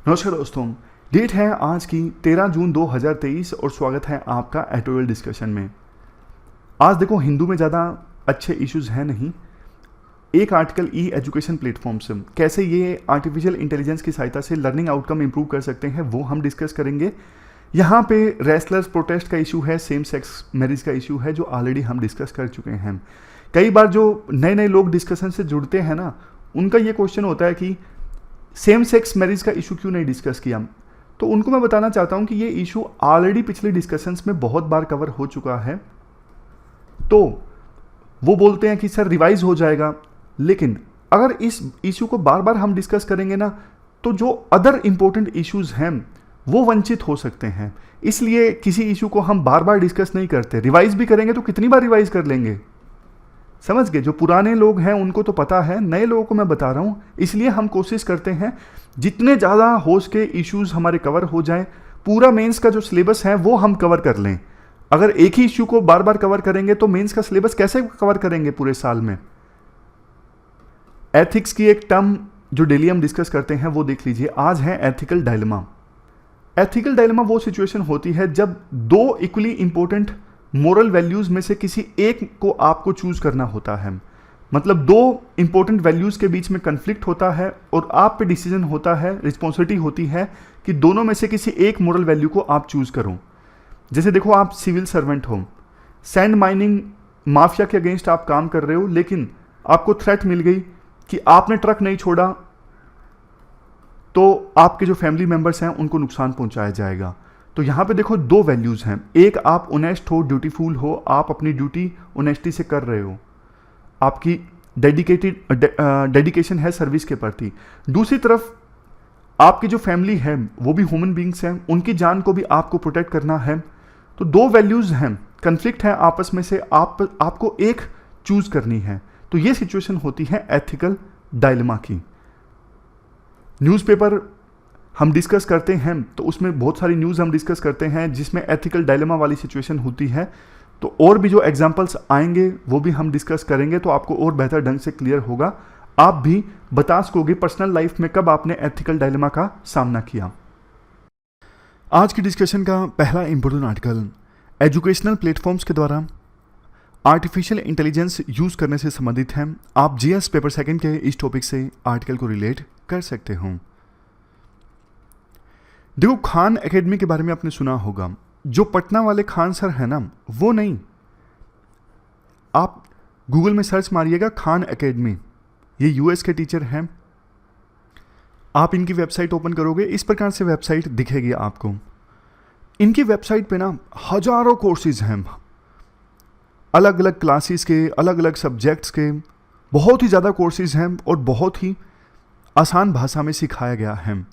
नमस्कार दोस्तों। डेट है आज की 13 जून 2023 और स्वागत है आपका एटोरियल डिस्कशन में। आज देखो, हिंदू में ज़्यादा अच्छे इश्यूज हैं नहीं। एक आर्टिकल ई एजुकेशन प्लेटफॉर्म से कैसे ये आर्टिफिशियल इंटेलिजेंस की सहायता से लर्निंग आउटकम इंप्रूव कर सकते हैं वो हम डिस्कस करेंगे। यहाँ पे रेसलर्स प्रोटेस्ट का इशू है, सेम सेक्स मैरिज का इशू है जो ऑलरेडी हम डिस्कस कर चुके हैं। कई बार जो नए नए लोग डिस्कशन से जुड़ते हैं ना, उनका ये क्वेश्चन होता है कि सेम सेक्स मैरिज का इशू क्यों नहीं डिस्कस किया। तो उनको मैं बताना चाहता हूं कि ये इशू ऑलरेडी पिछले डिस्कशंस में बहुत बार कवर हो चुका है। तो वो बोलते हैं कि सर रिवाइज हो जाएगा, लेकिन अगर इस इशू को बार बार हम डिस्कस करेंगे ना, तो जो अदर इंपॉर्टेंट इश्यूज हैं वो वंचित हो सकते हैं। इसलिए किसी इशू को हम बार बार डिस्कस नहीं करते। रिवाइज भी करेंगे तो कितनी बार रिवाइज कर लेंगे, समझ गए। जो पुराने लोग हैं उनको तो पता है, नए लोगों को मैं बता रहा हूं। इसलिए हम कोशिश करते हैं जितने ज़्यादा हो सके इश्यूज हमारे कवर हो जाए। पूरा मेंस का जो सिलेबस है वो हम कवर कर लें। अगर एक ही इश्यू को बार बार कवर करेंगे तो मेंस का सिलेबस कैसे कवर करेंगे पूरे साल में। एथिक्स की एक टर्म जो डेली हम डिस्कस करते हैं वो देख लीजिए। आज है एथिकल डायलेमा। एथिकल डायलेमा वो सिचुएशन होती है जब दो इक्वली इंपॉर्टेंट मोरल वैल्यूज में से किसी एक को आपको चूज करना होता है। मतलब दो इंपॉर्टेंट वैल्यूज के बीच में कन्फ्लिक्ट होता है और आप पे डिसीजन होता है, रिस्पॉन्सिबिलिटी होती है कि दोनों में से किसी एक मोरल वैल्यू को आप चूज करो। जैसे देखो, आप सिविल सर्वेंट हो, सैंड माइनिंग माफिया के अगेंस्ट आप काम कर रहे हो, लेकिन आपको थ्रेट मिल गई कि आपने ट्रक नहीं छोड़ा तो आपके जो फैमिली मेंबर्स हैं उनको नुकसान पहुंचाया जाएगा। तो यहाँ पे देखो दो वैल्यूज हैं। एक, आप ऑनेस्ट हो, ड्यूटीफुल हो, आप अपनी ड्यूटी ऑनेस्टी से कर रहे हो, आपकी डेडिकेशन है सर्विस के प्रति। दूसरी तरफ आपकी जो फैमिली है वो भी ह्यूमन बींग्स हैं, उनकी जान को भी आपको प्रोटेक्ट करना है। तो दो वैल्यूज हैं, कन्फ्लिक्ट है आपस में से, आपको एक चूज करनी है। तो ये सिचुएशन होती है एथिकल डायलेमा की। न्यूज़पेपर हम डिस्कस करते हैं तो उसमें बहुत सारी न्यूज़ हम डिस्कस करते हैं जिसमें एथिकल डायलेमा वाली सिचुएशन होती है। तो और भी जो एग्जांपल्स आएंगे वो भी हम डिस्कस करेंगे, तो आपको और बेहतर ढंग से क्लियर होगा। आप भी बता सकोगे पर्सनल लाइफ में कब आपने एथिकल डायलेमा का सामना किया। आज की डिस्कशन का पहला इंपॉर्टेंट आर्टिकल एजुकेशनल प्लेटफॉर्म्स के द्वारा आर्टिफिशियल इंटेलिजेंस यूज करने से संबंधित है। आप जीएस पेपर सेकंड के इस टॉपिक से आर्टिकल को रिलेट कर सकते हो। देखो, खान एकेडमी के बारे में आपने सुना होगा। जो पटना वाले खान सर है ना, वो नहीं। आप गूगल में सर्च मारिएगा खान एकेडमी, ये यूएस के टीचर हैं। आप इनकी वेबसाइट ओपन करोगे, इस प्रकार से वेबसाइट दिखेगी आपको। इनकी वेबसाइट पे ना हजारों कोर्सेज हैं, अलग अलग क्लासेस के, अलग अलग सब्जेक्ट्स के, बहुत ही ज़्यादा कोर्सेज हैं और बहुत ही आसान भाषा में सिखाया गया है।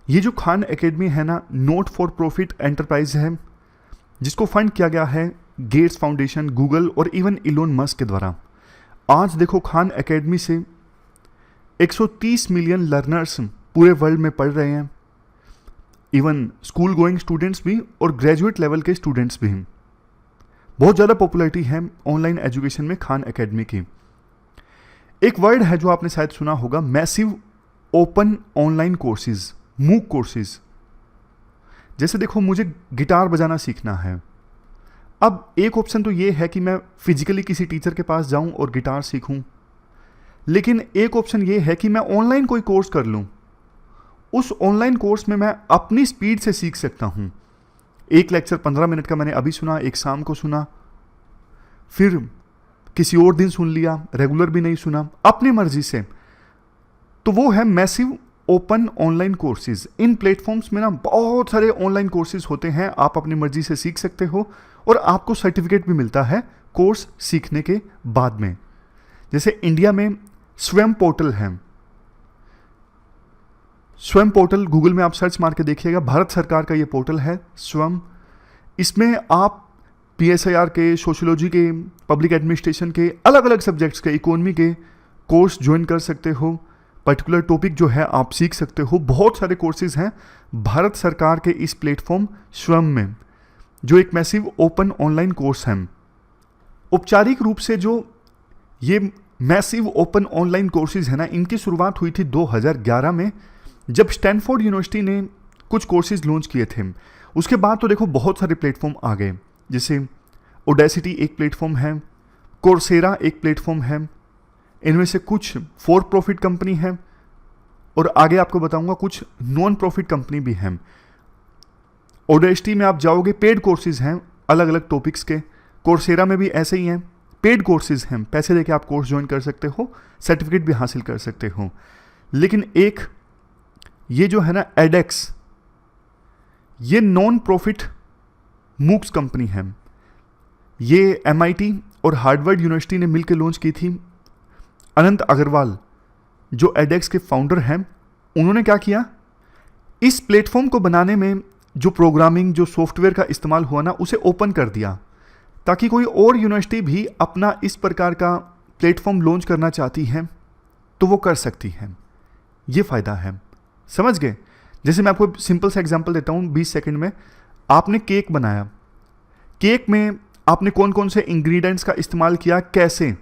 ये जो खान एकेडमी है ना, नॉट फॉर प्रॉफिट एंटरप्राइज है, जिसको फंड किया गया है गेट्स फाउंडेशन, गूगल और इवन इलोन मस्क के द्वारा। आज देखो, खान एकेडमी से 130 मिलियन लर्नर्स पूरे वर्ल्ड में पढ़ रहे हैं, इवन स्कूल गोइंग स्टूडेंट्स भी और ग्रेजुएट लेवल के स्टूडेंट्स भी। बहुत ज़्यादा पॉपुलैरिटी है ऑनलाइन एजुकेशन में खान एकेडमी की। एक वर्ड है जो आपने शायद सुना होगा, मैसिव ओपन ऑनलाइन कोर्सेज, मूक कोर्सेज। जैसे देखो, मुझे गिटार बजाना सीखना है। अब एक ऑप्शन तो ये है कि मैं फिजिकली किसी टीचर के पास जाऊं और गिटार सीखूं, लेकिन एक ऑप्शन ये है कि मैं ऑनलाइन कोई कोर्स कर लूं। उस ऑनलाइन कोर्स में मैं अपनी स्पीड से सीख सकता हूं। एक लेक्चर 15 मिनट का मैंने अभी सुना, एक शाम को सुना, फिर किसी और दिन सुन लिया, रेगुलर भी नहीं सुना, अपनी मर्जी से। तो वो है मैसिव ओपन ऑनलाइन कोर्सेज। इन प्लेटफॉर्म्स में ना बहुत सारे ऑनलाइन कोर्सेज होते हैं, आप अपनी मर्जी से सीख सकते हो और आपको सर्टिफिकेट भी मिलता है कोर्स सीखने के बाद में। जैसे इंडिया में स्वयं पोर्टल है। स्वयं पोर्टल गूगल में आप सर्च मार के देखिएगा, भारत सरकार का ये पोर्टल है स्वयं। इसमें आप PSIR के, सोशियोलॉजी के, पब्लिक एडमिनिस्ट्रेशन के, अलग अलग सब्जेक्ट्स के, इकोनॉमी के कोर्स ज्वाइन कर सकते हो। पर्टिकुलर टॉपिक जो है आप सीख सकते हो। बहुत सारे कोर्सेज हैं भारत सरकार के इस प्लेटफॉर्म स्वयं में, जो एक मैसिव ओपन ऑनलाइन कोर्स है। औपचारिक रूप से जो ये मैसिव ओपन ऑनलाइन कोर्सेज है ना, इनकी शुरुआत हुई थी 2011 में। जब स्टैनफोर्ड यूनिवर्सिटी ने कुछ कोर्सेज लॉन्च किए थे, उसके बाद तो देखो बहुत सारे प्लेटफॉर्म आ गए, जैसे ओडेसिटी एक प्लेटफॉर्म है, कोर्सेरा एक प्लेटफॉर्म है, इनमें से कुछ फॉर प्रॉफिट कंपनी है और आगे आपको बताऊंगा कुछ नॉन प्रॉफिट कंपनी भी हैं। ओडेसिटी में आप जाओगे, पेड कोर्सेज हैं अलग अलग टॉपिक्स के। कोर्सेरा में भी ऐसे ही हैं, पेड कोर्सेज हैं, पैसे देके आप कोर्स ज्वाइन कर सकते हो, सर्टिफिकेट भी हासिल कर सकते हो। लेकिन एक ये जो है ना एडेक्स, ये नॉन प्रॉफिट मूक्स कंपनी है। ये MIT और हार्वर्ड यूनिवर्सिटी ने मिलकर लॉन्च की थी। अनंत अग्रवाल जो एडेक्स के फाउंडर हैं, उन्होंने क्या किया, इस प्लेटफॉर्म को बनाने में जो प्रोग्रामिंग, जो सॉफ्टवेयर का इस्तेमाल हुआ ना, उसे ओपन कर दिया ताकि कोई और यूनिवर्सिटी भी अपना इस प्रकार का प्लेटफॉर्म लॉन्च करना चाहती है तो वो कर सकती है। ये फ़ायदा है, समझ गए। जैसे मैं आपको सिंपल सा एग्जांपल देता हूँ, 20 सेकंड में। आपने केक बनाया, केक में आपने कौन कौन से इंग्रेडिएंट्स का इस्तेमाल किया, कैसे,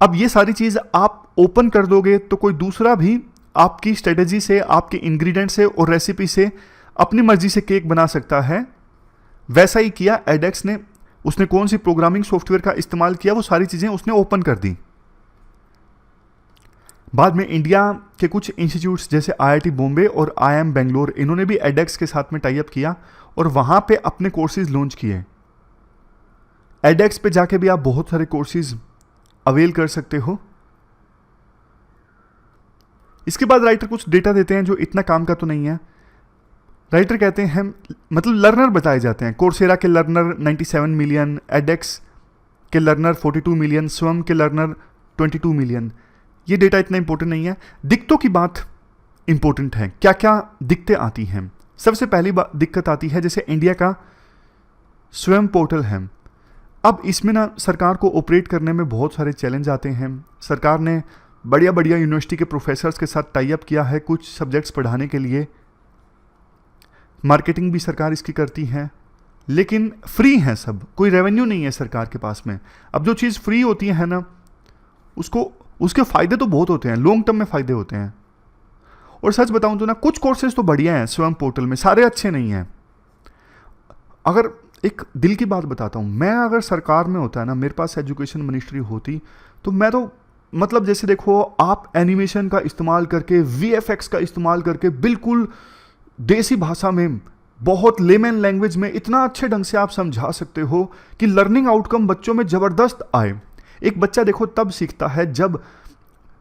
अब ये सारी चीज़ आप ओपन कर दोगे तो कोई दूसरा भी आपकी स्ट्रेटेजी से, आपके इंग्रेडिएंट से और रेसिपी से अपनी मर्जी से केक बना सकता है। वैसा ही किया एडेक्स ने, उसने कौन सी प्रोग्रामिंग सॉफ्टवेयर का इस्तेमाल किया, वो सारी चीज़ें उसने ओपन कर दी। बाद में इंडिया के कुछ इंस्टीट्यूट्स जैसे IIT बॉम्बे और IIM बेंगलोर, इन्होंने भी एडेक्स के साथ में टाई अप किया और वहाँ पे अपने कोर्सेज लॉन्च किए। एडेक्स पे जाके भी आप बहुत सारे कोर्सेज अवेल कर सकते हो। इसके बाद राइटर कुछ डेटा देते हैं जो इतना काम का तो नहीं है। राइटर कहते हैं, मतलब लर्नर बताए जाते हैं। कोर्सेरा के लर्नर 97 मिलियन, एडेक्स के लर्नर 42 मिलियन, स्वयं के लर्नर 22 मिलियन। ये डेटा इतना इंपॉर्टेंट नहीं है, दिक्कतों की बात इंपॉर्टेंट है। क्या क्या दिक्कतें आती हैं? सबसे पहली दिक्कत आती है, जैसे इंडिया का स्वयं पोर्टल है। अब इसमें ना सरकार को ऑपरेट करने में बहुत सारे चैलेंज आते हैं। सरकार ने बढ़िया बढ़िया यूनिवर्सिटी के प्रोफेसर्स के साथ टाई अप किया है कुछ सब्जेक्ट्स पढ़ाने के लिए। मार्केटिंग भी सरकार इसकी करती है, लेकिन फ्री है सब, कोई रेवेन्यू नहीं है सरकार के पास में। अब जो चीज़ फ्री होती है ना, उसके फ़ायदे तो बहुत होते हैं, लॉन्ग टर्म में फ़ायदे होते हैं। और सच बताऊं तो ना, कुछ कोर्सेज तो बढ़िया हैं स्वयं पोर्टल में, सारे अच्छे नहीं हैं। अगर एक दिल की बात बताता हूँ, मैं अगर सरकार में होता है ना, मेरे पास एजुकेशन मिनिस्ट्री होती, तो मैं तो मतलब जैसे देखो, आप एनिमेशन का इस्तेमाल करके, VFX का इस्तेमाल करके, बिल्कुल देसी भाषा में, बहुत लेमन लैंग्वेज में इतना अच्छे ढंग से आप समझा सकते हो कि लर्निंग आउटकम बच्चों में ज़बरदस्त आए। एक बच्चा देखो तब सीखता है जब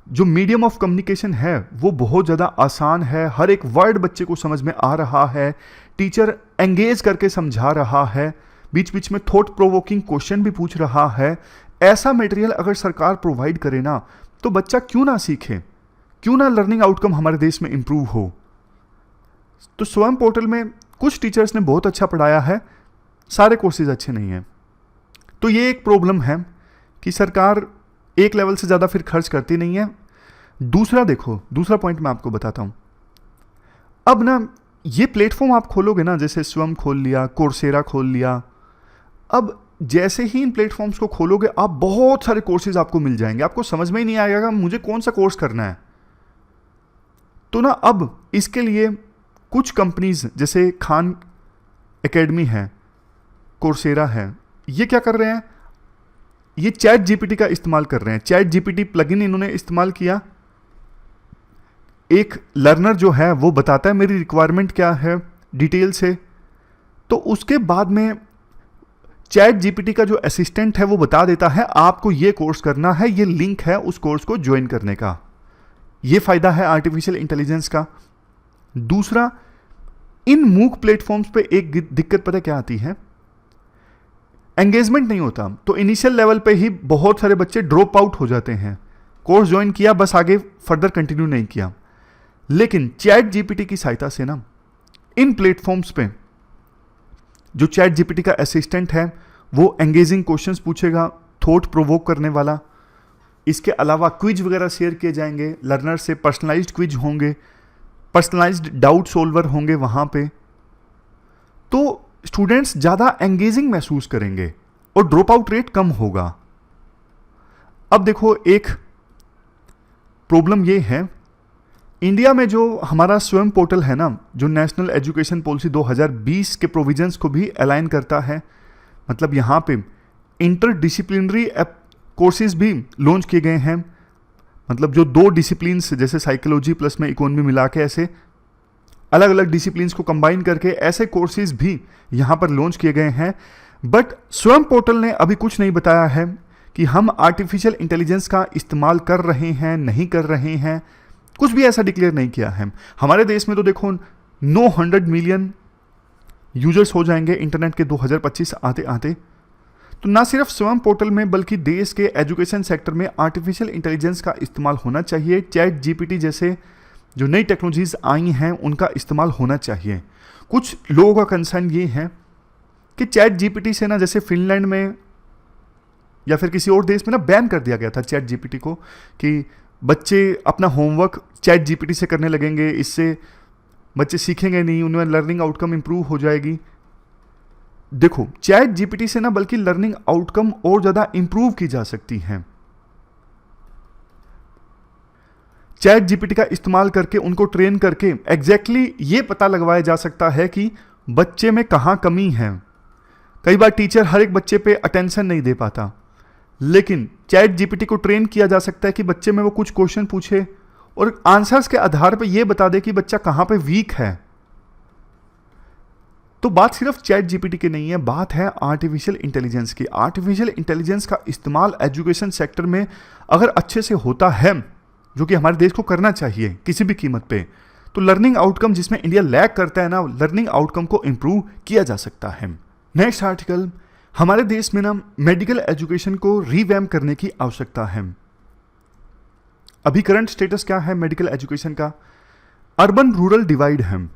जो मीडियम ऑफ कम्युनिकेशन है वो बहुत ज़्यादा आसान है, हर एक वर्ड बच्चे को समझ में आ रहा है, टीचर एंगेज करके समझा रहा है, बीच बीच में थॉट प्रोवोकिंग क्वेश्चन भी पूछ रहा है। ऐसा मटेरियल अगर सरकार प्रोवाइड करे ना, तो बच्चा क्यों ना सीखे, क्यों ना लर्निंग आउटकम हमारे देश में इंप्रूव हो। तो स्वयं पोर्टल में कुछ टीचर्स ने बहुत अच्छा पढ़ाया है, सारे कोर्सेज अच्छे नहीं हैं। तो ये एक प्रॉब्लम है कि सरकार एक लेवल से ज़्यादा फिर खर्च करती नहीं है। दूसरा देखो, दूसरा पॉइंट मैं आपको बताता हूँ। अब ना ये प्लेटफॉर्म आप खोलोगे ना, जैसे स्वयं खोल लिया, कोर्सेरा खोल लिया, अब जैसे ही इन प्लेटफॉर्म्स को खोलोगे आप बहुत सारे कोर्सेज आपको मिल जाएंगे, आपको समझ में ही नहीं आएगा मुझे कौन सा कोर्स करना है। तो ना अब इसके लिए कुछ कंपनीज जैसे खान एकेडमी है, कोर्सेरा है, ये क्या कर रहे हैं, ये चैट जीपीटी का इस्तेमाल कर रहे हैं। चैट जीपीटी प्लगइन इन्होंने इस्तेमाल किया। एक लर्नर जो है वो बताता है मेरी रिक्वायरमेंट क्या है डिटेल से, तो उसके बाद में चैट जीपीटी का जो असिस्टेंट है वो बता देता है आपको ये कोर्स करना है, ये लिंक है उस कोर्स को ज्वाइन करने का। ये फायदा है आर्टिफिशियल इंटेलिजेंस का। दूसरा, इन मूक प्लेटफॉर्म्स पे एक दिक्कत पता क्या आती है, एंगेजमेंट नहीं होता। तो इनिशियल लेवल पे ही बहुत सारे बच्चे ड्रॉप आउट हो जाते हैं, कोर्स ज्वाइन किया बस आगे फर्दर कंटिन्यू नहीं किया। लेकिन चैट जीपीटी की सहायता से ना, इन प्लेटफॉर्म्स पे जो चैट जीपीटी का असिस्टेंट है वो एंगेजिंग क्वेश्चंस पूछेगा, थॉट प्रोवोक करने वाला। इसके अलावा क्विज वगैरह शेयर किए जाएंगे लर्नर से, पर्सनलाइज्ड क्विज होंगे, पर्सनलाइज्ड डाउट सोल्वर होंगे वहाँ पे। तो स्टूडेंट्स ज़्यादा एंगेजिंग महसूस करेंगे और ड्रॉप आउट रेट कम होगा। अब देखो, एक प्रॉब्लम ये है इंडिया में जो हमारा स्वयं पोर्टल है ना, जो नेशनल एजुकेशन पॉलिसी 2020 के प्रोविजंस को भी अलाइन करता है, मतलब यहाँ पे इंटर डिसिप्लिनरी कोर्सेज भी लॉन्च किए गए हैं। मतलब जो 2 डिसिप्लिन्स जैसे साइकोलॉजी प्लस में इकोनॉमी मिला के ऐसे अलग अलग डिसिप्लिन्स को कंबाइन करके ऐसे कोर्सेज भी यहाँ पर लॉन्च किए गए हैं। बट स्वयं पोर्टल ने अभी कुछ नहीं बताया है कि हम आर्टिफिशियल इंटेलिजेंस का इस्तेमाल कर रहे हैं, नहीं कर रहे हैं, कुछ भी ऐसा डिक्लेयर नहीं किया है। हमारे देश में तो देखो 900 मिलियन यूजर्स हो जाएंगे इंटरनेट के 2025 आते आते। तो ना सिर्फ स्वयं पोर्टल में बल्कि देश के एजुकेशन सेक्टर में आर्टिफिशियल इंटेलिजेंस का इस्तेमाल होना चाहिए। चैट जीपीटी जैसे जो नई टेक्नोलॉजीज आई हैं उनका इस्तेमाल होना चाहिए। कुछ लोगों का कंसर्न ये है कि चैट जीपीटी से ना, जैसे फिनलैंड में या फिर किसी और देश में ना बैन कर दिया गया था चैट जीपीटी को, कि बच्चे अपना होमवर्क चैट जीपीटी से करने लगेंगे, इससे बच्चे सीखेंगे नहीं, उनमें लर्निंग आउटकम इंप्रूव हो जाएगी। देखो, चैट जीपीटी से ना बल्कि लर्निंग आउटकम और ज्यादा इंप्रूव की जा सकती हैं। चैट जीपीटी का इस्तेमाल करके उनको ट्रेन करके एग्जैक्टली ये पता लगवाया जा सकता है कि बच्चे में कहां कमी है। कई बार टीचर हर एक बच्चे पे अटेंशन नहीं दे पाता, लेकिन चैट जीपीटी को ट्रेन किया जा सकता है कि बच्चे में वो कुछ क्वेश्चन पूछे और आंसर्स के आधार पर यह बता दे कि बच्चा कहां पे वीक है। तो बात सिर्फ चैट जीपीटी की नहीं है, बात है आर्टिफिशियल इंटेलिजेंस की। आर्टिफिशियल इंटेलिजेंस का इस्तेमाल एजुकेशन सेक्टर में अगर अच्छे से होता है, जो कि हमारे देश को करना चाहिए किसी भी कीमत पे, तो लर्निंग आउटकम जिसमें इंडिया लैग करता है ना, लर्निंग आउटकम को इंप्रूव किया जा सकता है। नेक्स्ट आर्टिकल, हमारे देश में ना मेडिकल एजुकेशन को रीवैम्प करने की आवश्यकता है। अभी करंट स्टेटस क्या है मेडिकल एजुकेशन का? अर्बन रूरल डिवाइड है।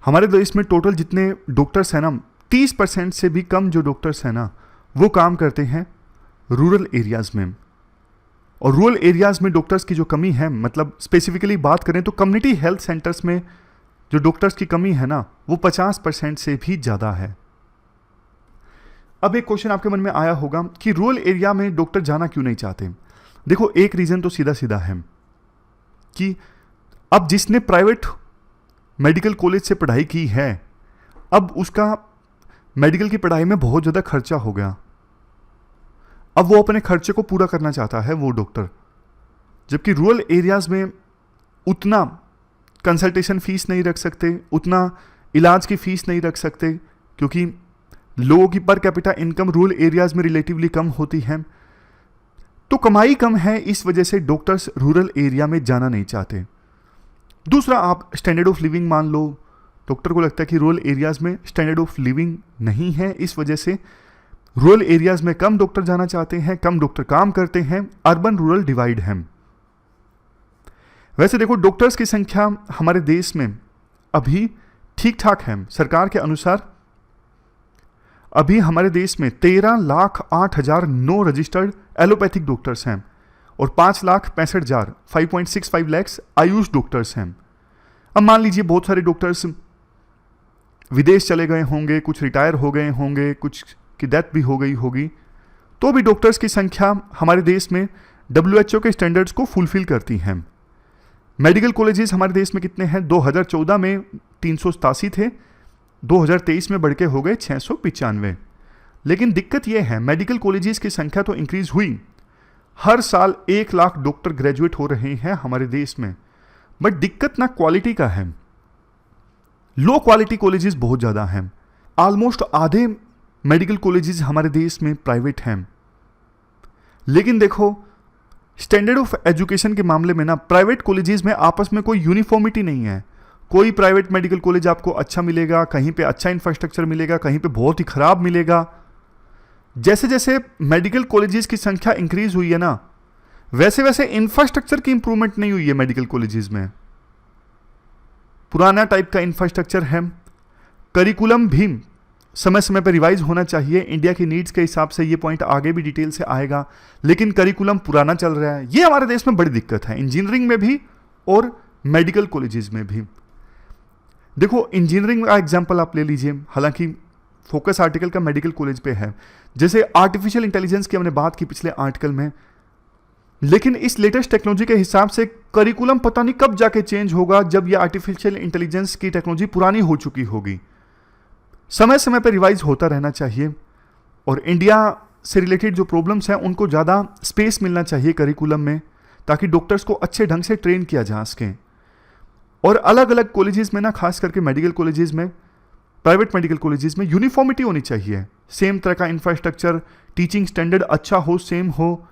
हमारे देश में टोटल जितने डॉक्टर्स हैं ना, 30% से भी कम जो डॉक्टर्स हैं ना, वो काम करते हैं रूरल एरियाज में। और रूरल एरियाज में डॉक्टर्स की जो कमी है, मतलब स्पेसिफिकली बात करें तो कम्युनिटी हेल्थ सेंटर्स में जो डॉक्टर्स की कमी है ना, वो 50% से भी ज़्यादा है। अब एक क्वेश्चन आपके मन में आया होगा कि रूरल एरिया में डॉक्टर जाना क्यों नहीं चाहते? देखो, एक रीज़न तो सीधा सीधा है कि अब जिसने प्राइवेट मेडिकल कॉलेज से पढ़ाई की है, अब उसका मेडिकल की पढ़ाई में बहुत ज़्यादा खर्चा हो गया। अब वो अपने खर्चे को पूरा करना चाहता है वो डॉक्टर, जबकि रूरल एरियाज में उतना कंसल्टेशन फीस नहीं रख सकते, उतना इलाज की फीस नहीं रख सकते, क्योंकि लोगों की per capita income rural areas में रिलेटिवली कम होती है। तो कमाई कम है, इस वजह से डॉक्टर्स रूरल एरिया में जाना नहीं चाहते। दूसरा, आप स्टैंडर्ड ऑफ लिविंग मान लो, डॉक्टर को लगता है कि रूरल एरियाज में स्टैंडर्ड ऑफ लिविंग नहीं है, इस वजह से रूरल एरियाज में कम डॉक्टर जाना चाहते हैं, कम डॉक्टर काम करते हैं। अर्बन रूरल डिवाइड है। वैसे देखो, डॉक्टर्स की संख्या हमारे देश में अभी ठीक ठाक है। सरकार के अनुसार अभी हमारे देश में 13,08,009 रजिस्टर्ड एलोपैथिक डॉक्टर्स हैं और 5,65,000 5.65 लाख आयुष डॉक्टर्स हैं। अब मान लीजिए बहुत सारे डॉक्टर्स विदेश चले गए होंगे, कुछ रिटायर हो गए होंगे, कुछ की डेथ भी हो गई होगी, तो भी डॉक्टर्स की संख्या हमारे देश में WHO के स्टैंडर्ड्स को फुलफिल करती हैं। मेडिकल कॉलेजेस हमारे देश में कितने हैं? 2014 में 387 थे, 2023 में बढ़ के हो गए 695। लेकिन दिक्कत यह है, मेडिकल कॉलेजेस की संख्या तो इंक्रीज हुई, हर साल 1 लाख डॉक्टर ग्रेजुएट हो रहे हैं हमारे देश में, बट दिक्कत ना क्वालिटी का है। लो क्वालिटी कॉलेजेस बहुत ज़्यादा हैं। ऑलमोस्ट आधे मेडिकल कॉलेजेस हमारे देश में प्राइवेट हैं। लेकिन देखो, स्टैंडर्ड ऑफ एजुकेशन के मामले में ना प्राइवेट कॉलेजेस में आपस में कोई यूनिफॉर्मिटी नहीं है। कोई प्राइवेट मेडिकल कॉलेज आपको अच्छा मिलेगा, कहीं पे अच्छा इंफ्रास्ट्रक्चर मिलेगा, कहीं पे बहुत ही खराब मिलेगा। जैसे जैसे मेडिकल कॉलेजेस की संख्या इंक्रीज हुई है ना, वैसे वैसे इंफ्रास्ट्रक्चर की इंप्रूवमेंट नहीं हुई है मेडिकल कॉलेजेस में। पुराना टाइप का इंफ्रास्ट्रक्चर है। करिकुलम भी समय समय पर रिवाइज होना चाहिए इंडिया की नीड्स के हिसाब से। ये पॉइंट आगे भी डिटेल से आएगा, लेकिन करिकुलम पुराना चल रहा है। ये हमारे देश में बड़ी दिक्कत है, इंजीनियरिंग में भी और मेडिकल कॉलेजेस में भी। देखो, इंजीनियरिंग का एग्जाम्पल आप ले लीजिए, हालांकि फोकस आर्टिकल का मेडिकल कॉलेज पे है। जैसे आर्टिफिशियल इंटेलिजेंस की हमने बात की पिछले आर्टिकल में, लेकिन इस लेटेस्ट टेक्नोलॉजी के हिसाब से करिकुलम पता नहीं कब जाके चेंज होगा, जब ये आर्टिफिशियल इंटेलिजेंस की टेक्नोलॉजी पुरानी हो चुकी होगी। समय समय पर रिवाइज होता रहना चाहिए और इंडिया से रिलेटेड जो प्रॉब्लम्स हैं उनको ज़्यादा स्पेस मिलना चाहिए करिकुलम में, ताकि डॉक्टर्स को अच्छे ढंग से ट्रेन किया जा सके। और अलग अलग कॉलेजेस में ना, खास करके मेडिकल कॉलेजेस में, प्राइवेट मेडिकल कॉलेजेस में यूनिफॉर्मिटी होनी चाहिए। सेम तरह का इंफ्रास्ट्रक्चर, टीचिंग स्टैंडर्ड अच्छा हो, सेम हो,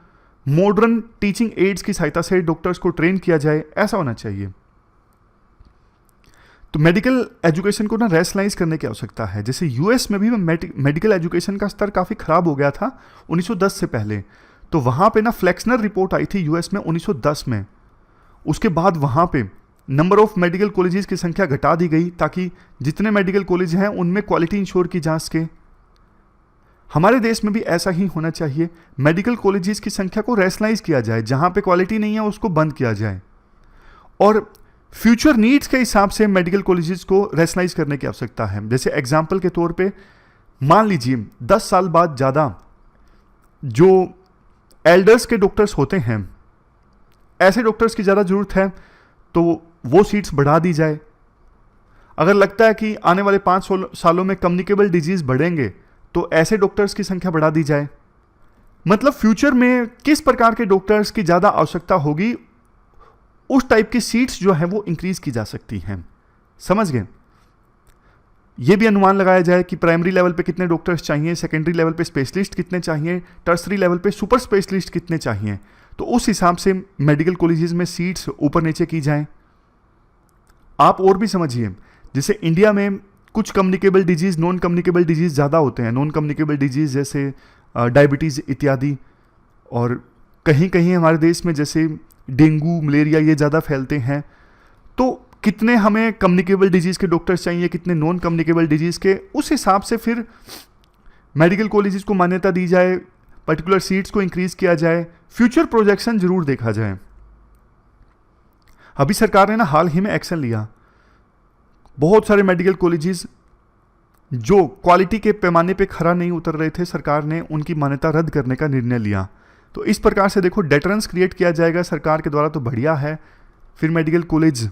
मॉडर्न टीचिंग एड्स की सहायता से डॉक्टर्स को ट्रेन किया जाए, ऐसा होना चाहिए। तो मेडिकल एजुकेशन को ना रैशनलाइज करने की आवश्यकता है। जैसे यूएस में भी मेडिकल एजुकेशन का स्तर काफ़ी ख़राब हो गया था 1910 से पहले। तो वहाँ पे ना फ्लेक्सनर रिपोर्ट आई थी यूएस में 1910 में। उसके बाद वहाँ पे नंबर ऑफ मेडिकल कॉलेजेस की संख्या घटा दी गई, ताकि जितने मेडिकल कॉलेज हैं उनमें क्वालिटी इंश्योर की जा सके। हमारे देश में भी ऐसा ही होना चाहिए। मेडिकल कॉलेजेस की संख्या को रैशनलाइज किया जाए, जहाँ पे क्वालिटी नहीं है उसको बंद किया जाए, और फ्यूचर नीड्स के हिसाब से मेडिकल कॉलेजेस को रैशनलाइज करने की आवश्यकता है। जैसे एग्जाम्पल के तौर पे मान लीजिए 10 साल बाद ज़्यादा जो एल्डर्स के डॉक्टर्स होते हैं, ऐसे डॉक्टर्स की ज़्यादा ज़रूरत है, तो वो सीट्स बढ़ा दी जाए। अगर लगता है कि आने वाले 5 सालों में कम्युनिकेबल डिजीज़ बढ़ेंगे, तो ऐसे डॉक्टर्स की संख्या बढ़ा दी जाए। मतलब फ्यूचर में किस प्रकार के डॉक्टर्स की ज़्यादा आवश्यकता होगी, उस टाइप की सीट्स जो है वो इंक्रीज की जा सकती हैं। समझ गए? ये भी अनुमान लगाया जाए कि प्राइमरी लेवल पे कितने डॉक्टर्स चाहिए, सेकेंडरी लेवल पे स्पेशलिस्ट कितने चाहिए, टर्सरी लेवल पे सुपर स्पेशलिस्ट कितने चाहिए। तो उस हिसाब से मेडिकल कॉलेजेस में सीट्स ऊपर नीचे की जाएं। आप और भी समझिए, जैसे इंडिया में कुछ communicable disease, non communicable disease ज़्यादा होते हैं। नॉन कम्युनिकेबल डिजीज़ जैसे डायबिटीज़ इत्यादि, और कहीं कहीं हमारे देश में जैसे डेंगू, मलेरिया, ये ज़्यादा फैलते हैं। तो कितने हमें कम्युनिकेबल डिजीज़ के डॉक्टर्स चाहिए, कितने नॉन कम्युनिकेबल डिजीज़ के, उस हिसाब से फिर मेडिकल कॉलेजेस को मान्यता दी जाए, पर्टिकुलर सीट्स को इंक्रीज़ किया जाए, फ्यूचर प्रोजेक्शन जरूर देखा जाए। अभी सरकार ने ना हाल ही में एक्शन लिया। बहुत सारे मेडिकल कॉलेजेस जो क्वालिटी के पैमाने पे खरा नहीं उतर रहे थे, सरकार ने उनकी मान्यता रद्द करने का निर्णय लिया। तो इस प्रकार से देखो, डेटरेंस क्रिएट किया जाएगा सरकार के द्वारा, तो बढ़िया है। फिर मेडिकल कॉलेज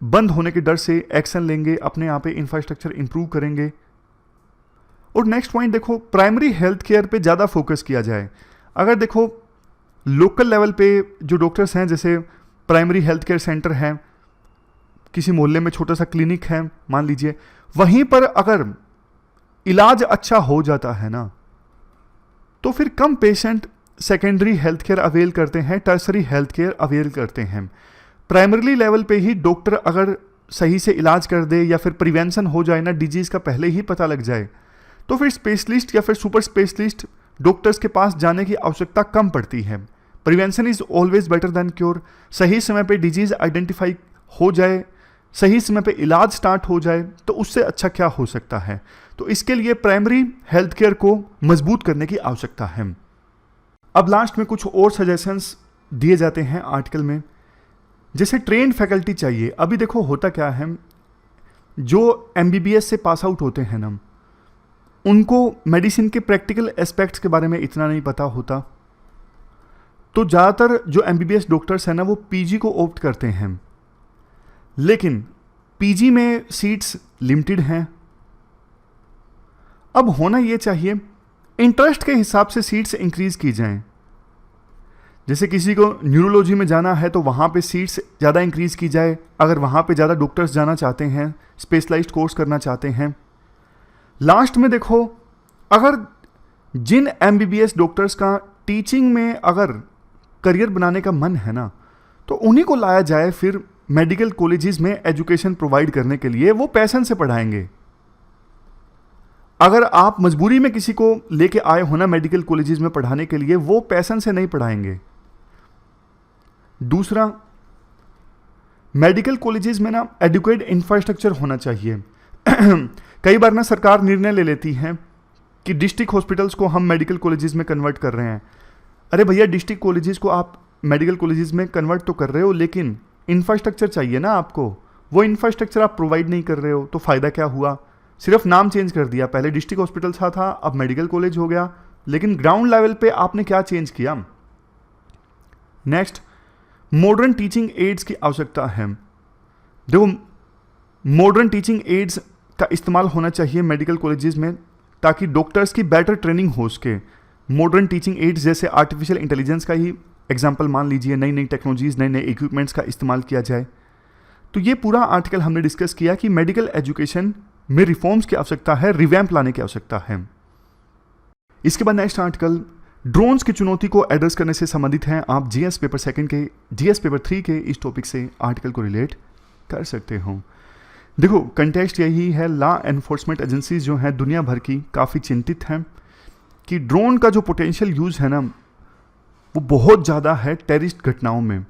बंद होने के डर से एक्शन लेंगे, अपने यहाँ पे इंफ्रास्ट्रक्चर इंप्रूव करेंगे। और नेक्स्ट पॉइंट देखो, प्राइमरी हेल्थ केयर पे ज़्यादा फोकस किया जाए। अगर देखो लोकल लेवल पे जो डॉक्टर्स हैं, जैसे प्राइमरी हेल्थ केयर सेंटर है, किसी मोहल्ले में छोटा सा क्लिनिक है मान लीजिए, वहीं पर अगर इलाज अच्छा हो जाता है ना, तो फिर कम patient secondary health care avail करते हैं, टर्सरी हेल्थ केयर अवेल करते हैं। प्राइमरी लेवल पे ही डॉक्टर अगर सही से इलाज कर दे, या फिर प्रिवेंशन हो जाए ना, डिजीज़ का पहले ही पता लग जाए, तो फिर स्पेशलिस्ट या फिर सुपर स्पेशलिस्ट डॉक्टर्स के पास जाने की आवश्यकता कम पड़ती है। Prevention is always better than cure. सही समय पे डिजीज़ आइडेंटिफाई हो जाए, सही समय पे इलाज स्टार्ट हो जाए, तो उससे अच्छा क्या हो सकता है। तो इसके लिए प्राइमरी हेल्थ केयर को मजबूत करने की आवश्यकता है। अब लास्ट में कुछ और सजेशंस दिए जाते हैं आर्टिकल में, जैसे ट्रेंड फैकल्टी चाहिए। अभी देखो होता क्या है, जो एमबीबीएस से पास आउट होते हैं ना, उनको मेडिसिन के प्रैक्टिकल एस्पेक्ट्स के बारे में इतना नहीं पता होता। तो ज़्यादातर जो एमबीबीएस डॉक्टर्स हैं ना, वो पीजी को ऑप्ट करते हैं, लेकिन पीजी में सीट्स लिमिटेड हैं। अब होना ये चाहिए, इंटरेस्ट के हिसाब से सीट्स इंक्रीज की जाएं। जैसे किसी को न्यूरोलॉजी में जाना है, तो वहाँ पे सीट्स ज़्यादा इंक्रीज की जाए, अगर वहाँ पे ज़्यादा डॉक्टर्स जाना चाहते हैं, स्पेशलाइज्ड कोर्स करना चाहते हैं। लास्ट में देखो, अगर जिन एमबीबीएस डॉक्टर्स का टीचिंग में अगर करियर बनाने का मन है ना, तो उन्हीं को लाया जाए फिर मेडिकल कॉलेजेस में एजुकेशन प्रोवाइड करने के लिए। वो पैशन से पढ़ाएंगे। अगर आप मजबूरी में किसी को लेके आए हो ना मेडिकल कॉलेजेस में पढ़ाने के लिए, वो पैशन से नहीं पढ़ाएंगे। दूसरा, मेडिकल कॉलेजेस में ना एडुकेट इंफ्रास्ट्रक्चर होना चाहिए। कई बार ना सरकार निर्णय ले लेती है कि डिस्ट्रिक्ट हॉस्पिटल्स को हम मेडिकल कॉलेजेस में कन्वर्ट कर रहे हैं। अरे भैया, डिस्ट्रिक्ट कॉलेजेस को आप मेडिकल कॉलेजेस में कन्वर्ट तो कर रहे हो, लेकिन इंफ्रास्ट्रक्चर चाहिए ना आपको। वो इंफ्रास्ट्रक्चर आप प्रोवाइड नहीं कर रहे हो, तो फ़ायदा क्या हुआ। सिर्फ नाम चेंज कर दिया, पहले डिस्ट्रिक्ट हॉस्पिटल था, अब मेडिकल कॉलेज हो गया, लेकिन ग्राउंड लेवल पे आपने क्या चेंज किया। नेक्स्ट, मॉडर्न टीचिंग एड्स की आवश्यकता है। देखो, मॉडर्न टीचिंग एड्स का इस्तेमाल होना चाहिए मेडिकल कॉलेजेस में, ताकि डॉक्टर्स की बेटर ट्रेनिंग हो सके। मॉडर्न टीचिंग एड्स जैसे आर्टिफिशियल इंटेलिजेंस का ही एग्जांपल मान लीजिए, नई नई टेक्नोलॉजीज, नए नए इक्विपमेंट्स का इस्तेमाल किया जाए। तो ये पूरा आर्टिकल हमने डिस्कस किया कि मेडिकल एजुकेशन में रिफॉर्म्स की आवश्यकता है, रिवैम्प लाने की आवश्यकता है। इसके बाद नेक्स्ट आर्टिकल ड्रोन्स की चुनौती को एड्रेस करने से संबंधित है। आप जीएस पेपर 3 के इस टॉपिक से आर्टिकल को रिलेट कर सकते हो। देखो, कंटेक्स्ट यही है, लॉ एनफोर्समेंट एजेंसीज जो हैं दुनिया भर की काफ़ी चिंतित हैं कि ड्रोन का जो पोटेंशियल यूज़ है ना, वो बहुत ज़्यादा है टेररिस्ट घटनाओं में।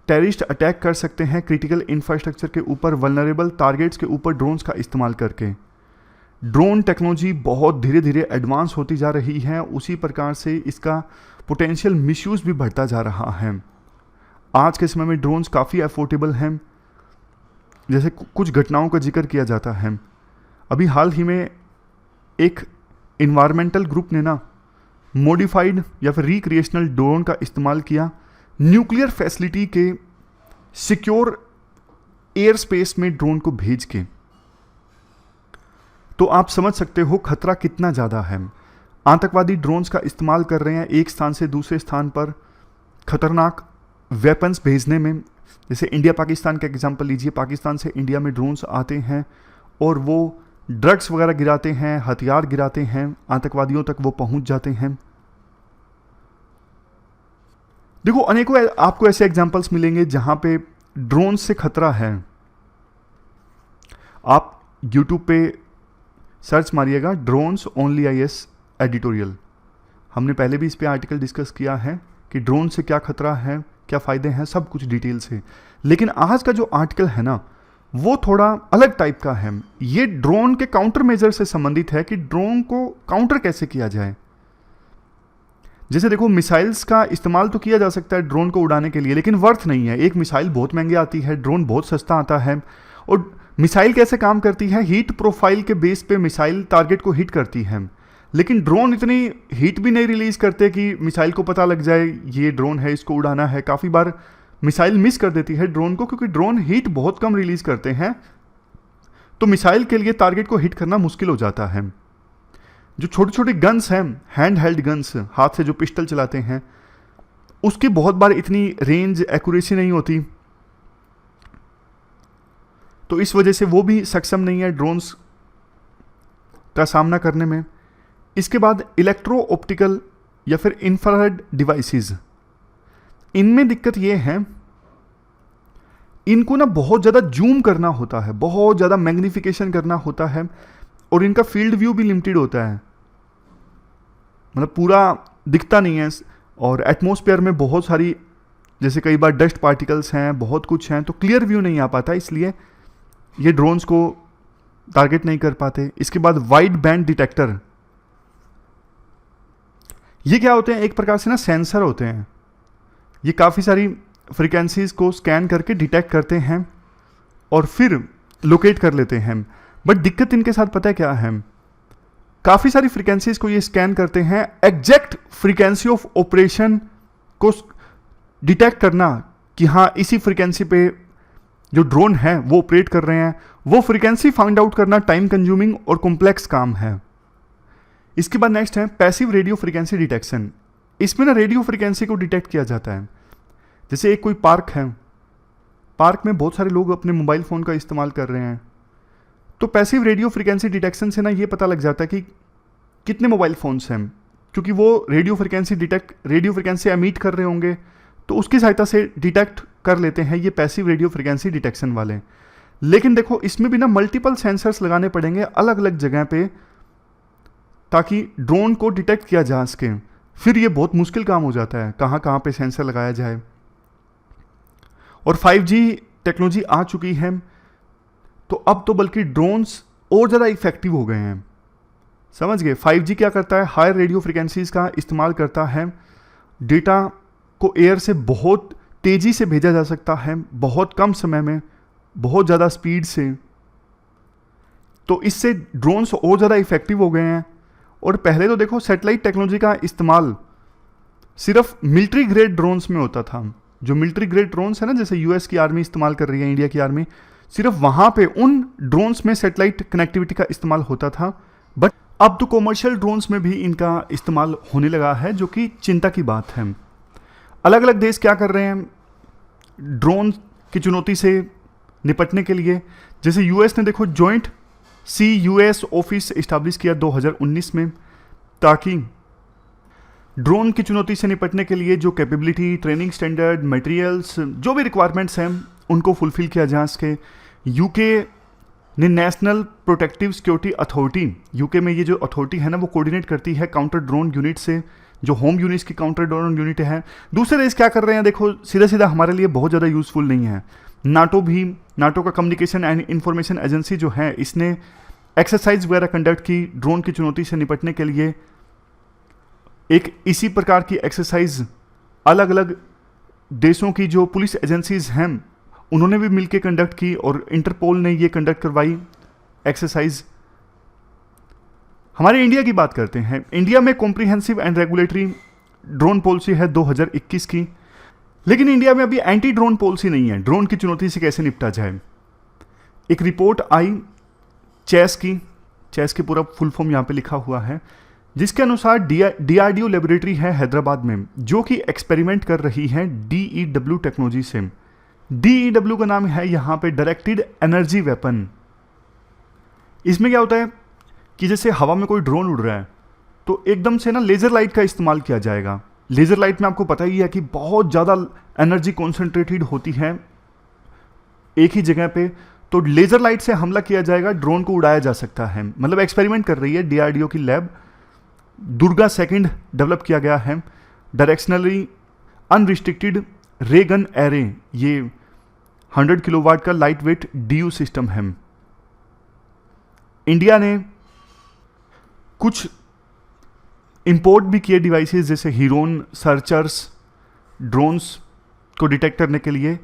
टेररिस्ट अटैक कर सकते हैं क्रिटिकल इंफ्रास्ट्रक्चर के ऊपर, वल्नरेबल टारगेट्स के ऊपर ड्रोन्स का इस्तेमाल करके। ड्रोन टेक्नोलॉजी बहुत धीरे धीरे एडवांस होती जा रही है, उसी प्रकार से इसका पोटेंशियल मिसयूज़ भी बढ़ता जा रहा है। आज के समय में ड्रोन्स काफ़ी अफोर्डेबल हैं, जैसे कुछ घटनाओं का जिक्र किया जाता है। अभी हाल ही में एक इन्वायरमेंटल ग्रुप ने ना मॉडिफाइड या फिर रिक्रिएशनल ड्रोन का इस्तेमाल किया न्यूक्लियर फैसिलिटी के सिक्योर एयर स्पेस में ड्रोन को भेज के। तो आप समझ सकते हो खतरा कितना ज़्यादा है। आतंकवादी ड्रोन्स का इस्तेमाल कर रहे हैं एक स्थान से दूसरे स्थान पर खतरनाक वेपन्स भेजने में। जैसे इंडिया पाकिस्तान का एग्जांपल लीजिए, पाकिस्तान से इंडिया में ड्रोन्स आते हैं और वो ड्रग्स वगैरह गिराते हैं, हथियार गिराते हैं, आतंकवादियों तक वो पहुंच जाते हैं। देखो, अनेकों आपको ऐसे एग्जांपल्स मिलेंगे जहां पे ड्रोन से खतरा है। आप यूट्यूब पे सर्च मारिएगा ड्रोन्स ओनली आईएएस एडिटोरियल। हमने पहले भी इस पे आर्टिकल डिस्कस किया है कि ड्रोन से क्या खतरा है, क्या फ़ायदे हैं, सब कुछ डिटेल से। लेकिन आज का जो आर्टिकल है ना, वो थोड़ा अलग टाइप का है। ये ड्रोन के काउंटर मेजर से संबंधित है कि ड्रोन को काउंटर कैसे किया जाए। जैसे देखो, मिसाइल्स का इस्तेमाल तो किया जा सकता है ड्रोन को उड़ाने के लिए, लेकिन वर्थ नहीं है। एक मिसाइल बहुत महंगी आती है, ड्रोन बहुत सस्ता आता है। और मिसाइल कैसे काम करती है, हीट प्रोफाइल के बेस पे मिसाइल टारगेट को हिट करती है, लेकिन ड्रोन इतनी हीट भी नहीं रिलीज करते कि मिसाइल को पता लग जाए ये ड्रोन है, इसको उड़ाना है। काफ़ी बार मिसाइल मिस कर देती है ड्रोन को, क्योंकि ड्रोन हीट बहुत कम रिलीज करते हैं, तो मिसाइल के लिए टारगेट को हिट करना मुश्किल हो जाता है। जो छोटी छोटी गन्स हैं, हैंड हेल्ड गन्स, हाथ से जो पिस्टल चलाते हैं, उसकी बहुत बार इतनी रेंज एक्यूरेसी नहीं होती, तो इस वजह से वो भी सक्षम नहीं है ड्रोन्स का सामना करने में। इसके बाद इलेक्ट्रो ऑप्टिकल या फिर इंफ्रारेड डिवाइसेस, इनमें दिक्कत ये है, इनको ना बहुत ज़्यादा जूम करना होता है, बहुत ज़्यादा मैग्निफिकेशन करना होता है, और इनका फील्ड व्यू भी लिमिटेड होता है, मतलब पूरा दिखता नहीं है। और एटमॉस्फेयर में बहुत सारी, जैसे कई बार डस्ट पार्टिकल्स हैं, बहुत कुछ हैं, तो क्लियर व्यू नहीं आ पाता, इसलिए ये ड्रोन्स को टारगेट नहीं कर पाते। इसके बाद वाइड बैंड डिटेक्टर, ये क्या होते हैं, एक प्रकार से ना सेंसर होते हैं। ये काफ़ी सारी फ्रीक्वेंसीज को स्कैन करके डिटेक्ट करते हैं और फिर लोकेट कर लेते हैं। बट दिक्कत इनके साथ पता है क्या है, काफ़ी सारी फ्रीक्वेंसीज को ये स्कैन करते हैं, एग्जैक्ट फ्रीक्वेंसी ऑफ ऑपरेशन को डिटेक्ट करना कि हाँ इसी फ्रीक्वेंसी पे जो ड्रोन है वो ऑपरेट कर रहे हैं, वो फ्रीक्वेंसी फाइंड आउट करना टाइम कंज्यूमिंग और कॉम्प्लेक्स काम है। इसके बाद नेक्स्ट है पैसिव रेडियो फ्रीक्वेंसी डिटेक्शन। इसमें ना रेडियो फ्रीक्वेंसी को डिटेक्ट किया जाता है। जैसे एक कोई पार्क है, पार्क में बहुत सारे लोग अपने मोबाइल फ़ोन का इस्तेमाल कर रहे हैं, तो पैसिव रेडियो फ्रीक्वेंसी डिटेक्शन से ना ये पता लग जाता है कि कितने मोबाइल फ़ोन्स हैं, क्योंकि वो रेडियो फ्रीक्वेंसी एमिट कर रहे होंगे, तो उसकी सहायता से डिटेक्ट कर लेते हैं ये पैसिव रेडियो फ्रीक्वेंसी डिटेक्शन वाले। लेकिन देखो, इसमें भी ना मल्टीपल सेंसर्स लगाने पड़ेंगे अलग अलग जगह पे, ताकि ड्रोन को डिटेक्ट किया जा सके। फिर ये बहुत मुश्किल काम हो जाता है, कहाँ कहाँ पे सेंसर लगाया जाए। और 5G टेक्नोलॉजी आ चुकी है, तो अब तो बल्कि ड्रोन्स और ज़्यादा इफेक्टिव हो गए हैं। समझ गए? 5G क्या करता है, हायर रेडियो फ्रीक्वेंसीज का इस्तेमाल करता है, डेटा को एयर से बहुत तेज़ी से भेजा जा सकता है, बहुत कम समय में, बहुत ज़्यादा स्पीड से। तो इससे ड्रोन्स और ज़्यादा इफेक्टिव हो गए हैं। और पहले तो देखो, सैटेलाइट टेक्नोलॉजी का इस्तेमाल सिर्फ मिलिट्री ग्रेड ड्रोन्स में होता था। जो मिलिट्री ग्रेड ड्रोन्स है ना, जैसे यूएस की आर्मी इस्तेमाल कर रही है, इंडिया की आर्मी, सिर्फ वहां पे उन ड्रोन्स में सैटेलाइट कनेक्टिविटी का इस्तेमाल होता था। बट अब तो कॉमर्शियल ड्रोन्स में भी इनका इस्तेमाल होने लगा है, जो कि चिंता की बात है। अलग अलग देश क्या कर रहे हैं ड्रोन की चुनौती से निपटने के लिए। जैसे यूएस ने देखो जॉइंट CUS ऑफिस इस्टेब्लिश किया 2019 में, ताकि ड्रोन की चुनौती से निपटने के लिए जो कैपेबिलिटी, ट्रेनिंग स्टैंडर्ड, मटेरियल्स, जो भी रिक्वायरमेंट्स हैं उनको फुलफिल किया जा सके। यूके ने national protective security authority, UK में ये जो अथॉरिटी है ना, वो कोऑर्डिनेट करती है काउंटर ड्रोन यूनिट से, जो होम यूनिट्स की काउंटर ड्रोन यूनिट है। दूसरे देश क्या कर रहे हैं देखो, सीधा सीधा हमारे लिए बहुत ज़्यादा यूजफुल नहीं है। नाटो का कम्युनिकेशन एंड इंफॉर्मेशन एजेंसी जो है, इसने एक्सरसाइज वगैरह कंडक्ट की ड्रोन की चुनौती से निपटने के लिए। एक इसी प्रकार की एक्सरसाइज अलग अलग देशों की जो पुलिस एजेंसीज हैं उन्होंने भी मिलकर कंडक्ट की, और इंटरपोल ने ये कंडक्ट करवाई एक्सरसाइज। हमारे इंडिया की बात करते हैं। इंडिया में comprehensive and regulatory drone policy है 2021 की, लेकिन इंडिया में अभी एंटी ड्रोन पॉलिसी नहीं है। ड्रोन की चुनौती से कैसे निपटा जाए। एक रिपोर्ट आई चेस की पूरा फुल फॉर्म यहाँ पे लिखा हुआ है, जिसके अनुसार DRDO लेबोरेटरी है हैदराबाद में, जो कि एक्सपेरिमेंट कर रही है DEW टेक्नोलॉजी से। DEW का नाम है यहाँ पे डायरेक्टेड एनर्जी वेपन। इसमें क्या होता है कि जैसे हवा में कोई ड्रोन उड़ रहा है तो एकदम से ना लेज़र लाइट का इस्तेमाल किया जाएगा। लेज़र लाइट में आपको पता ही है कि बहुत ज़्यादा एनर्जी कॉन्सेंट्रेटेड होती है एक ही जगह पे, तो लेज़र लाइट से हमला किया जाएगा, ड्रोन को उड़ाया जा सकता है। मतलब एक्सपेरिमेंट कर रही है DRDO की लैब। दुर्गा सेकंड डेवलप किया गया है डायरेक्शनली अनरिस्ट्रिक्टेड रे गन एरे। ये 100 किलोवाट का लाइट वेट DU सिस्टम है। इंडिया ने कुछ इंपोर्ट भी किए डिवाइसेस, जैसे हीरोन सर्चर्स ड्रोन्स को डिटेक्ट करने के लिए,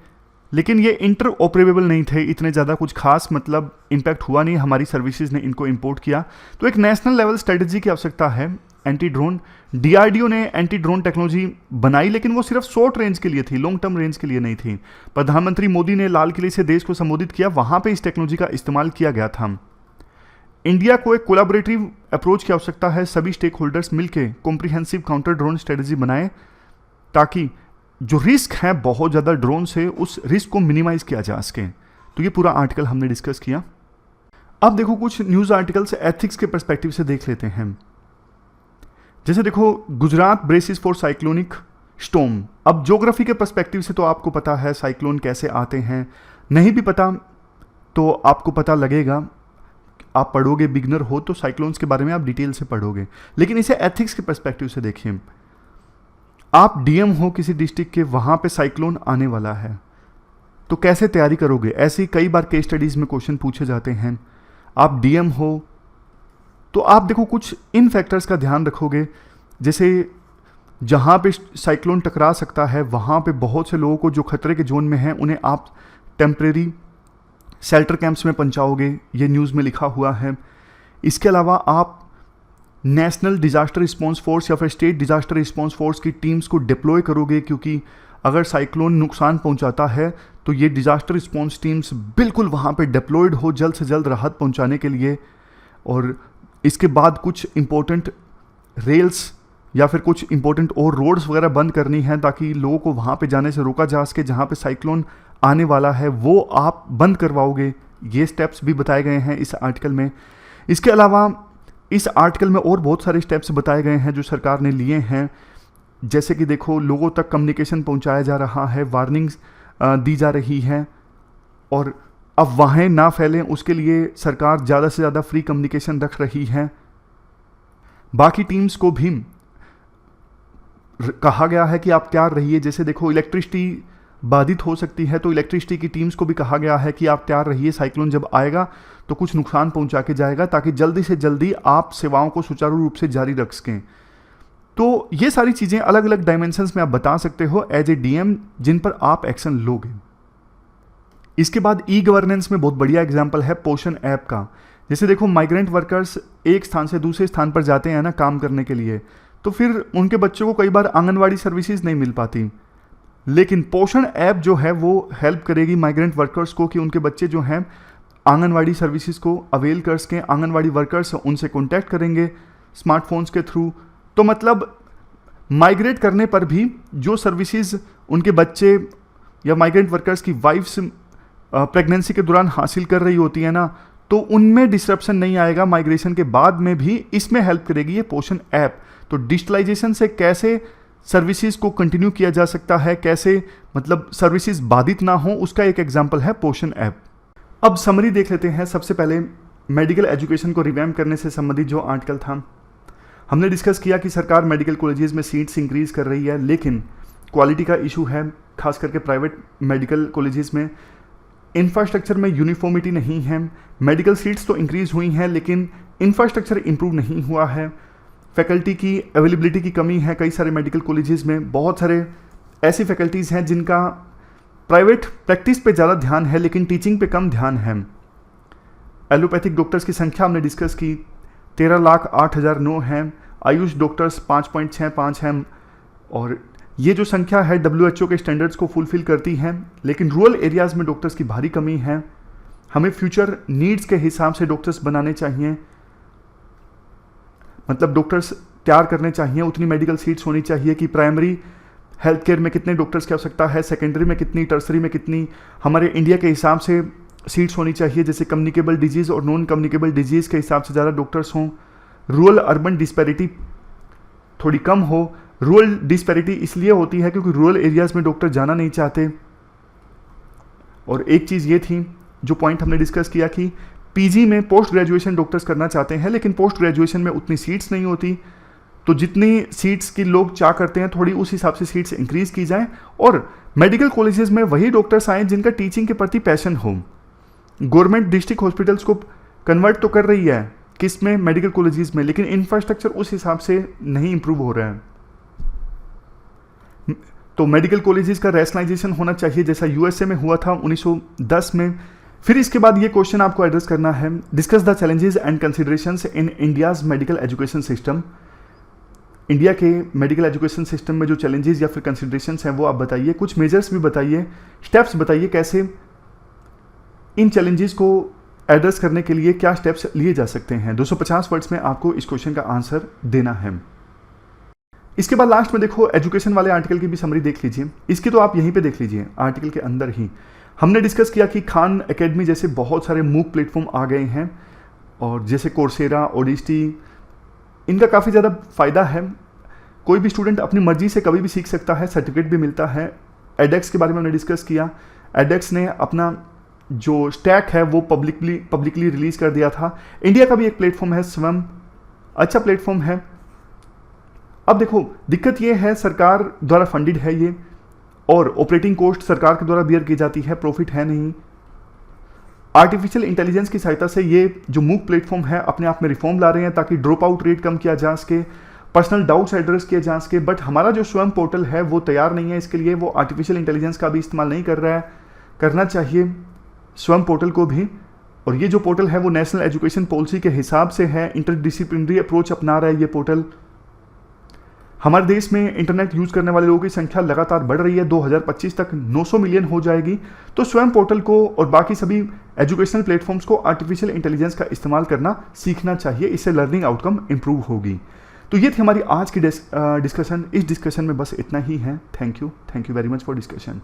लेकिन ये इंटर ऑपरेबल नहीं थे, इतने ज़्यादा कुछ खास मतलब इम्पैक्ट हुआ नहीं। हमारी सर्विसेज ने इनको इंपोर्ट किया। तो एक नेशनल लेवल स्ट्रेटजी की आवश्यकता है एंटी ड्रोन। DRDO ने एंटी ड्रोन टेक्नोलॉजी बनाई, लेकिन वो सिर्फ शॉर्ट रेंज के लिए थी, लॉन्ग टर्म रेंज के लिए नहीं थी। प्रधानमंत्री मोदी ने लाल किले से देश को संबोधित किया, वहाँ पर इस टेक्नोलॉजी का इस्तेमाल किया गया था। इंडिया को एक कोलैबोरेटिव अप्रोच की आवश्यकता है। सभी स्टेक होल्डर्स मिलकर कॉम्प्रिहेंसिव काउंटर ड्रोन स्ट्रेटजी बनाएं, ताकि जो रिस्क है बहुत ज़्यादा ड्रोन से, उस रिस्क को मिनिमाइज किया जा सके। तो ये पूरा आर्टिकल हमने डिस्कस किया। अब देखो कुछ न्यूज़ आर्टिकल्स एथिक्स के पर्सपेक्टिव से देख लेते हैं। जैसे देखो Gujarat braces for cyclonic storm. अब ज्योग्राफी के पर्सपेक्टिव से तो आपको पता है साइक्लोन कैसे आते हैं, नहीं भी पता तो आपको पता लगेगा। आप पढ़ोगे, बिगनर हो तो साइक्लोन्स के बारे में आप डिटेल से पढ़ोगे, लेकिन इसे एथिक्स के पर्सपेक्टिव से देखिए। आप DM हो किसी डिस्ट्रिक्ट के, वहाँ पे साइक्लोन आने वाला है, तो कैसे तैयारी करोगे। ऐसे ही कई बार केस स्टडीज़ में क्वेश्चन पूछे जाते हैं। आप DM हो तो आप देखो कुछ इन फैक्टर्स का ध्यान रखोगे, जैसे जहाँ पे साइक्लोन टकरा सकता है वहाँ पे बहुत से लोगों को जो खतरे के जोन में हैं उन्हें आप टेम्परेरी शेल्टर कैंप्स में पहुंचाओगे, ये न्यूज़ में लिखा हुआ है। इसके अलावा आप नेशनल डिज़ास्टर रिस्पांस फोर्स या फिर स्टेट डिज़ास्टर रिस्पांस फोर्स की टीम्स को डिप्लॉय करोगे, क्योंकि अगर साइक्लोन नुकसान पहुंचाता है तो ये डिज़ास्टर रिस्पांस टीम्स बिल्कुल वहाँ पे डिप्लॉयड हो जल्द से जल्द राहत पहुंचाने के लिए। और इसके बाद कुछ इंपॉर्टेंट रेल्स या फिर कुछ इंपॉर्टेंट और रोड्स वगैरह बंद करनी है, ताकि लोगों को वहाँ पे जाने से रोका जा सके जहाँ पे साइक्लोन आने वाला है, वो आप बंद करवाओगे। ये स्टेप्स भी बताए गए हैं इस आर्टिकल में। इसके अलावा इस आर्टिकल में और बहुत सारे स्टेप्स बताए गए हैं जो सरकार ने लिए हैं, जैसे कि देखो लोगों तक कम्युनिकेशन पहुंचाया जा रहा है, वार्निंग्स दी जा रही है, और अफवाहें ना फैलें उसके लिए सरकार ज़्यादा से ज़्यादा फ्री कम्युनिकेशन रख रही है। बाकी टीम्स को भी कहा गया है कि आप तैयार रहिए। जैसे देखो इलेक्ट्रिसिटी बाधित हो सकती है, तो इलेक्ट्रिसिटी की टीम्स को भी कहा गया है कि आप तैयार रहिए, साइक्लोन जब आएगा तो कुछ नुकसान पहुंचा के जाएगा, ताकि जल्दी से जल्दी आप सेवाओं को सुचारू रूप से जारी रख सकें। तो ये सारी चीज़ें अलग अलग डायमेंशंस में आप बता सकते हो एज ए DM, जिन पर आप एक्शन लोगे। इसके बाद E-गवर्नेंस में बहुत बढ़िया एग्जाम्पल है पोषण ऐप का। जैसे देखो माइग्रेंट वर्कर्स एक स्थान से दूसरे स्थान पर जाते हैं ना काम करने के लिए, तो फिर उनके बच्चों को कई बार आंगनवाड़ी सर्विसेज नहीं मिल पाती। लेकिन पोषण ऐप जो है वो हेल्प करेगी माइग्रेंट वर्कर्स को कि उनके बच्चे जो हैं आंगनवाड़ी सर्विसेज को अवेल कर सकें। आंगनवाड़ी वर्कर्स उनसे कॉन्टैक्ट करेंगे स्मार्टफोन्स के थ्रू। तो मतलब माइग्रेट करने पर भी जो सर्विसेज उनके बच्चे या माइग्रेंट वर्कर्स की वाइफ्स प्रेगनेंसी के दौरान हासिल कर रही होती है ना, तो उनमें डिसरप्शन नहीं आएगा माइग्रेशन के बाद में भी। इसमें हेल्प करेगी ये पोषण ऐप। तो डिजिटलाइजेशन से कैसे सर्विसेज को कंटिन्यू किया जा सकता है, कैसे मतलब सर्विसेज बाधित ना हो, उसका एक एग्जांपल है पोषण ऐप। अब समरी देख लेते हैं। सबसे पहले मेडिकल एजुकेशन को रिवैम्प करने से संबंधित जो आर्टिकल था, हमने डिस्कस किया कि सरकार मेडिकल कॉलेजेस में सीट्स इंक्रीज कर रही है, लेकिन क्वालिटी का इशू है, खास करके प्राइवेट मेडिकल कॉलेजेस में इंफ्रास्ट्रक्चर में यूनिफॉर्मिटी नहीं है। मेडिकल सीट्स तो इंक्रीज हुई हैं, लेकिन इंफ्रास्ट्रक्चर इंप्रूव नहीं हुआ है। फैकल्टी की अवेलेबिलिटी की कमी है। कई सारे मेडिकल कॉलेजेस में बहुत सारे ऐसी फैकल्टीज़ हैं जिनका प्राइवेट प्रैक्टिस पे ज़्यादा ध्यान है, लेकिन टीचिंग पे कम ध्यान है। एलोपैथिक डॉक्टर्स की संख्या हमने डिस्कस की 13,08,009 हैं। आयुष डॉक्टर्स 5.65 हैं, और ये जो संख्या है WHO के स्टैंडर्ड्स को फुलफिल करती हैं। लेकिन रूरल एरियाज़ में डॉक्टर्स की भारी कमी है। हमें फ्यूचर नीड्स के हिसाब से डॉक्टर्स बनाने चाहिए, मतलब डॉक्टर्स तैयार करने चाहिए। उतनी मेडिकल सीट्स होनी चाहिए कि प्राइमरी हेल्थ केयर में कितने डॉक्टर्स की आवश्यकता है, सेकेंडरी में कितनी, टर्सरी में कितनी, हमारे इंडिया के हिसाब से सीट्स होनी चाहिए। जैसे कम्युनिकेबल डिजीज़ और नॉन कम्युनिकेबल डिजीज़ के हिसाब से ज़्यादा डॉक्टर्स हों। रूरल अर्बन डिस्पैरिटी थोड़ी कम हो। रूरल डिस्पैरिटी इसलिए होती है क्योंकि रूरल एरियाज़ में डॉक्टर जाना नहीं चाहते। और एक चीज़ ये थी जो पॉइंट हमने डिस्कस किया कि पीजी में पोस्ट ग्रेजुएशन डॉक्टर्स करना चाहते हैं, लेकिन पोस्ट ग्रेजुएशन में उतनी सीट्स नहीं होती। तो जितनी सीट्स की लोग चाह करते हैं, थोड़ी उस हिसाब से सीट्स इंक्रीज की जाएं, और मेडिकल कॉलेजेस में वही डॉक्टर्स आएँ जिनका टीचिंग के प्रति पैशन हो। गवर्नमेंट डिस्ट्रिक्ट हॉस्पिटल्स को कन्वर्ट तो कर रही है किस में, मेडिकल कॉलेजेस में, लेकिन इंफ्रास्ट्रक्चर उस हिसाब से नहीं इंप्रूव हो रहा है। तो मेडिकल कॉलेजेस का रैशनलाइजेशन होना चाहिए, जैसा यूएसए में हुआ था 1910 में। फिर इसके बाद ये क्वेश्चन आपको एड्रेस करना है, discuss the challenges and considerations in India's medical education system. India के मेडिकल एजुकेशन सिस्टम में जो चैलेंजेस या फिर कंसिडरेशंस हैं वो आप बताइए। कुछ मेजर्स भी बताइए, स्टेप्स बताइए कैसे इन चैलेंजेस को एड्रेस करने के लिए क्या स्टेप्स लिए जा सकते हैं। 250 वर्ड्स में आपको इस क्वेश्चन का आंसर देना है। इसके बाद लास्ट में देखो एजुकेशन वाले आर्टिकल की भी समरी देख लीजिए। इसकी तो आप यहीं पे देख लीजिए आर्टिकल के अंदर ही। हमने डिस्कस किया कि खान एकेडमी जैसे बहुत सारे मूक प्लेटफॉर्म आ गए हैं, और जैसे कोर्सेरा, ओडिस्टी, इनका काफ़ी ज़्यादा फ़ायदा है। कोई भी स्टूडेंट अपनी मर्जी से कभी भी सीख सकता है, सर्टिफिकेट भी मिलता है। एडेक्स के बारे में हमने डिस्कस किया। एडेक्स ने अपना जो स्टैक है वो पब्लिकली रिलीज़ कर दिया था। इंडिया का भी एक प्लेटफॉर्म है स्वयं, अच्छा प्लेटफॉर्म है। अब देखो दिक्कत ये है, सरकार द्वारा फंडेड है ये, और ऑपरेटिंग कॉस्ट सरकार के द्वारा बियर की जाती है, प्रॉफिट है नहीं। आर्टिफिशियल इंटेलिजेंस की सहायता से ये जो मूक प्लेटफॉर्म है अपने आप में रिफॉर्म ला रहे हैं ताकि ड्रॉप आउट रेट कम किया जा सके, पर्सनल डाउट्स एड्रेस किए जा सके। बट हमारा जो स्वयं पोर्टल है वो तैयार नहीं है इसके लिए, वो आर्टिफिशियल इंटेलिजेंस का भी इस्तेमाल नहीं कर रहा है। करना चाहिए स्वयं पोर्टल को भी। और ये जो पोर्टल है वो नेशनल एजुकेशन पॉलिसी के हिसाब से है, इंटरडिसिप्लिनरी अप्रोच अपना रहा है ये पोर्टल। हमारे देश में इंटरनेट यूज़ करने वाले लोगों की संख्या लगातार बढ़ रही है, 2025 तक 900 मिलियन हो जाएगी। तो स्वयं पोर्टल को और बाकी सभी एजुकेशनल प्लेटफॉर्म्स को आर्टिफिशियल इंटेलिजेंस का इस्तेमाल करना सीखना चाहिए, इससे लर्निंग आउटकम इंप्रूव होगी। तो ये थी हमारी आज की डिस्कशन। इस डिस्कशन में बस इतना ही है। Thank you very much for discussion.